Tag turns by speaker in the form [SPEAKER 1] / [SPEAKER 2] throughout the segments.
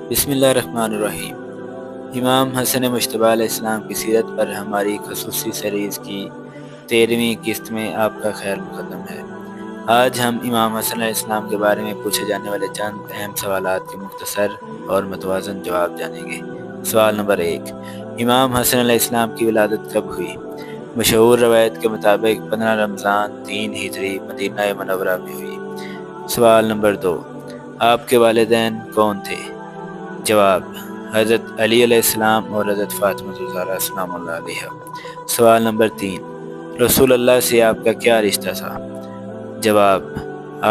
[SPEAKER 1] بسم اللہ الرحمن الرحیم۔ امام حسن مجتبیٰ علیہ السلام کی سیرت پر ہماری خصوصی سیریز کی 13ویں قسط میں آپ کا خیر مقدم ہے۔ آج ہم امام حسن علیہ السلام کے بارے میں پوچھے جانے والے چند اہم سوالات کے مختصر اور متوازن جواب جانیں گے۔ سوال نمبر 1، امام حسن علیہ السلام کی ولادت کب ہوئی؟ مشہور روایت کے مطابق 15 رمضان 3 ہجری مدینہ منورہ میں ہوئی۔ سوال نمبر 2، آپ کے والدین کون تھے؟ جواب، حضرت علی علیہ السلام اور حضرت فاطمہ الزہرا سلام اللہ علیہا۔ سوال نمبر 3، رسول اللہ سے آپ کا کیا رشتہ تھا؟ جواب،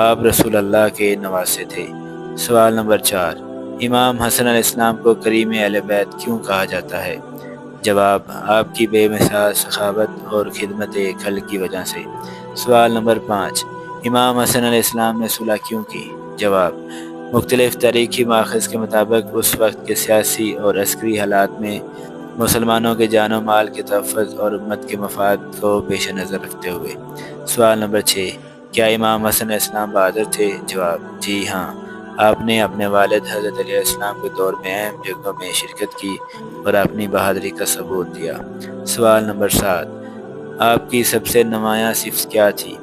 [SPEAKER 1] آپ رسول اللہ کے نواسے تھے۔ سوال نمبر 4، امام حسن علیہ السلام کو کریم اہل بیت کیوں کہا جاتا ہے؟ جواب، آپ کی بے مثال سخاوت اور خدمت خلق کی وجہ سے۔ سوال نمبر 5، امام حسن علیہ السلام نے صلح کیوں کی؟ جواب، مختلف تاریخی مآخذ کے مطابق اس وقت کے سیاسی اور عسکری حالات میں مسلمانوں کے جان و مال کے تحفظ اور امت کے مفاد کو پیش نظر رکھتے ہوئے۔ سوال نمبر 6، کیا امام حسن علیہ السلام بہادر تھے؟ جواب، جی ہاں، آپ نے اپنے والد حضرت علی علیہ السلام کے دور میں اہم جنگوں میں شرکت کی اور اپنی بہادری کا ثبوت دیا۔ سوال نمبر 7، آپ کی سب سے نمایاں صفت کیا تھی؟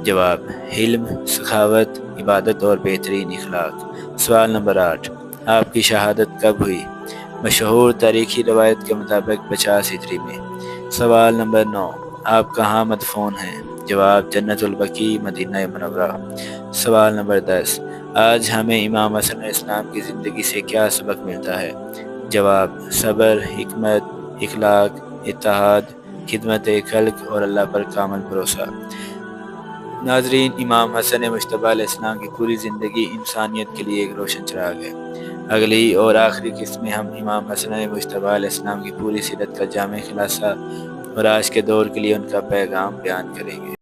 [SPEAKER 1] جواب، علم، سخاوت، عبادت اور بہترین اخلاق۔ سوال نمبر 8، آپ کی شہادت کب ہوئی؟ مشہور تاریخی روایت کے مطابق 50 ہجری میں۔ سوال نمبر 9، آپ کہاں مدفون ہیں؟ جواب، جنت البقیع مدینہ منورہ۔ سوال نمبر 10، آج ہمیں امام حسن علیہ السلام کی زندگی سے کیا سبق ملتا ہے؟ جواب، صبر، حکمت، اخلاق، اتحاد، خدمت خلق اور اللہ پر کامل بھروسہ۔ ناظرین، امام حسن مجتبیٰ علیہ السلام کی پوری زندگی انسانیت کے لیے ایک روشن چراغ ہے۔ اگلی اور آخری قسط میں ہم امام حسن مجتبیٰ علیہ السلام کی پوری سیرت کا جامع خلاصہ اور آج کے دور کے لیے ان کا پیغام بیان کریں گے۔